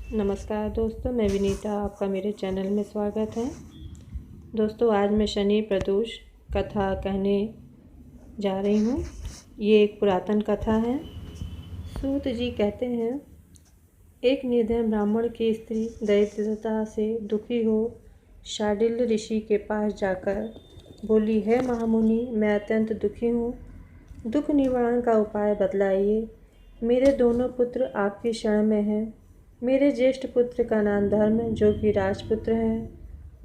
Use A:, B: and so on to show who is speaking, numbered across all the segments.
A: नमस्कार दोस्तों, मैं विनीता, आपका मेरे चैनल में स्वागत है। दोस्तों, आज मैं शनि प्रदोष कथा कहने जा रही हूँ। ये एक पुरातन कथा है। सूत जी कहते हैं, एक निर्धन ब्राह्मण की स्त्री दरिद्रता से दुखी हो शांडिल्य ऋषि के पास जाकर बोली, हे महामुनि, मैं अत्यंत दुखी हूँ। दुख निवारण का उपाय बतलाइए। मेरे दोनों पुत्र आपकी शरण में हैं। मेरे ज्येष्ठ पुत्र का नाम धर्म, जो कि राजपुत्र है।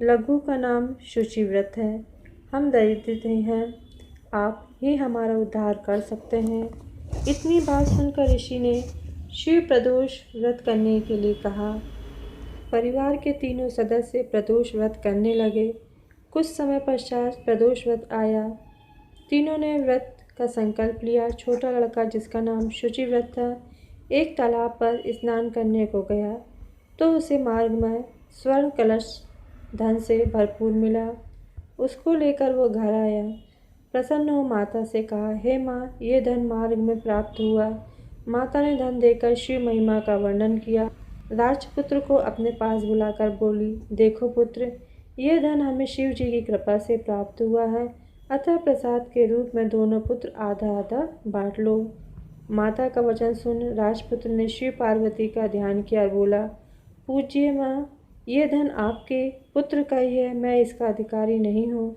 A: लघु का नाम शुचिव्रत है। हम दरिद्र हैं, आप ही हमारा उद्धार कर सकते हैं। इतनी बात सुनकर ऋषि ने शिव प्रदोष व्रत करने के लिए कहा। परिवार के तीनों सदस्य प्रदोष व्रत करने लगे। कुछ समय पश्चात प्रदोष व्रत आया। तीनों ने व्रत का संकल्प लिया। छोटा लड़का, जिसका नाम शुचिव्रत था, एक तालाब पर स्नान करने को गया तो उसे मार्ग में स्वर्ण कलश धन से भरपूर मिला। उसको लेकर वो घर आया। प्रसन्न हो माता से कहा, हे माँ, ये धन मार्ग में प्राप्त हुआ। माता ने धन देकर शिव महिमा का वर्णन किया। राजपुत्र को अपने पास बुलाकर बोली, देखो पुत्र, ये धन हमें शिव जी की कृपा से प्राप्त हुआ है, अतः प्रसाद के रूप में दोनों पुत्र आधा आधा बांट लो। माता का वचन सुन राजपुत्र ने शिव पार्वती का ध्यान किया और बोला, पूज्य माँ, ये धन आपके पुत्र का ही है, मैं इसका अधिकारी नहीं हूँ।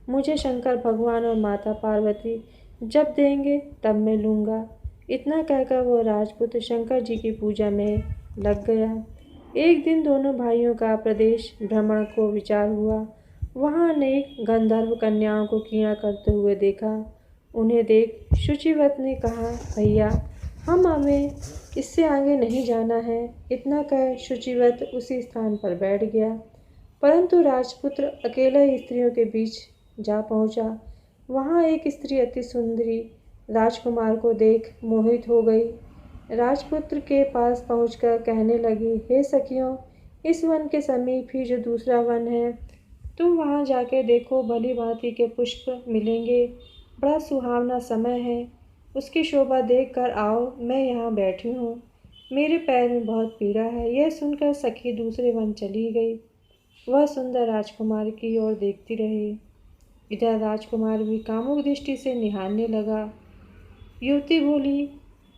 A: मुझे शंकर भगवान और माता पार्वती जब देंगे तब मैं लूँगा। इतना कहकर वो राजपुत्र शंकर जी की पूजा में लग गया। एक दिन दोनों भाइयों का प्रदेश भ्रमण को विचार हुआ। वहाँ अनेक गंधर्व कन्याओं को क्रीड़ा करते हुए देखा। उन्हें देख शुचिव्रत ने कहा, भैया, हमें इससे आगे नहीं जाना है। इतना कह शुचिव्रत उसी स्थान पर बैठ गया। परंतु राजपुत्र अकेला ही स्त्रियों के बीच जा पहुंचा। वहां एक स्त्री अति सुंदरी राजकुमार को देख मोहित हो गई। राजपुत्र के पास पहुंचकर कहने लगी, हे सखियों, इस वन के समीप ही जो दूसरा वन है, तुम वहां जाके देखो, भली भांति के पुष्प मिलेंगे। बड़ा सुहावना समय है, उसकी शोभा देख कर आओ। मैं यहाँ बैठी हूँ, मेरे पैर में बहुत पीड़ा है। यह सुनकर सखी दूसरे वन चली गई। वह सुंदर राजकुमार की ओर देखती रही। इधर राजकुमार भी कामुक दृष्टि से निहारने लगा। युवती बोली,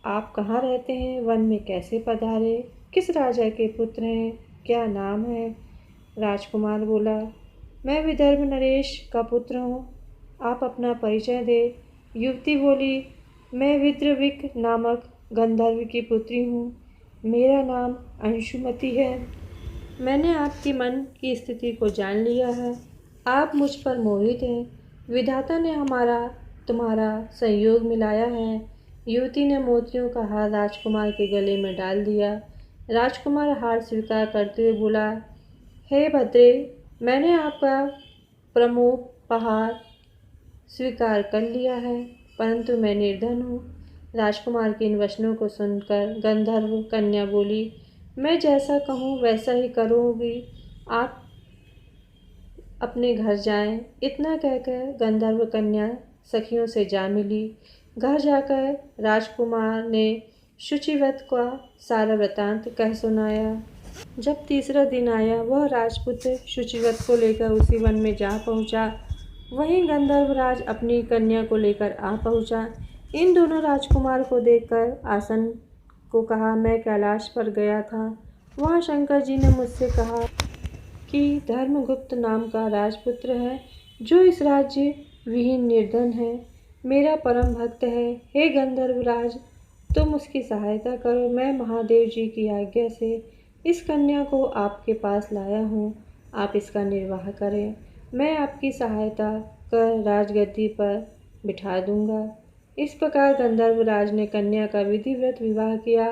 A: आप कहाँ रहते हैं? वन में कैसे पधारे? किस राजा के पुत्र हैं? क्या नाम है? राजकुमार बोला, मैं विदर्भ नरेश का पुत्र हूँ, आप अपना परिचय दे। युवती बोली, मैं विद्रविक नामक गंधर्व की पुत्री हूँ, मेरा नाम अंशुमति है। मैंने आपकी मन की स्थिति को जान लिया है, आप मुझ पर मोहित हैं। विधाता ने हमारा तुम्हारा संयोग मिलाया है। युवती ने मोतियों का हार राजकुमार के गले में डाल दिया। राजकुमार हार स्वीकार करते हुए बोला, हे भद्रे, मैंने आपका प्रमोपहार स्वीकार कर लिया है, परंतु मैं निर्धन हूँ। राजकुमार के इन वचनों को सुनकर गंधर्व कन्या बोली, मैं जैसा कहूँ वैसा ही करूँगी, आप अपने घर जाएं। इतना कहकर गंधर्व कन्या सखियों से जा मिली। घर जाकर राजकुमार ने शुचिव्रत का सारा वृतांत कह सुनाया। जब तीसरा दिन आया, वह राजपुत्र शुचिव्रत को लेकर उसी वन में जा पहुँचा। वहीं गंधर्वराज अपनी कन्या को लेकर आ पहुँचा। इन दोनों राजकुमार को देखकर आसन को कहा, मैं कैलाश पर गया था। वहाँ शंकर जी ने मुझसे कहा कि धर्मगुप्त नाम का राजपुत्र है, जो इस राज्य विहीन निर्धन है, मेरा परम भक्त है। हे गंधर्वराज, तुम उसकी सहायता करो। मैं महादेव जी की आज्ञा से इस कन्या को आपके पास लाया हूँ, आप इसका निर्वाह करें। मैं आपकी सहायता कर राजगद्दी पर बिठा दूंगा। इस प्रकार गंधर्वराज ने कन्या का विधिवत विवाह किया।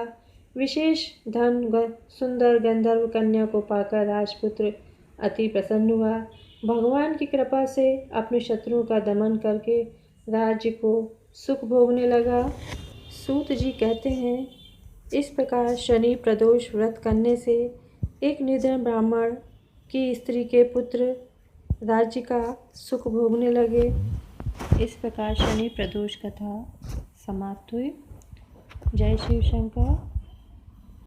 A: विशेष धन सुंदर गंधर्व कन्या को पाकर राजपुत्र अति प्रसन्न हुआ। भगवान की कृपा से अपने शत्रुओं का दमन करके राज्य को सुख भोगने लगा। सूत जी कहते हैं, इस प्रकार शनि प्रदोष व्रत करने से एक निर्धन ब्राह्मण की स्त्री के पुत्र राज्य का सुख भोगने लगे। इस प्रकार शनि प्रदोष कथा समाप्त हुई। जय शिव शंकर।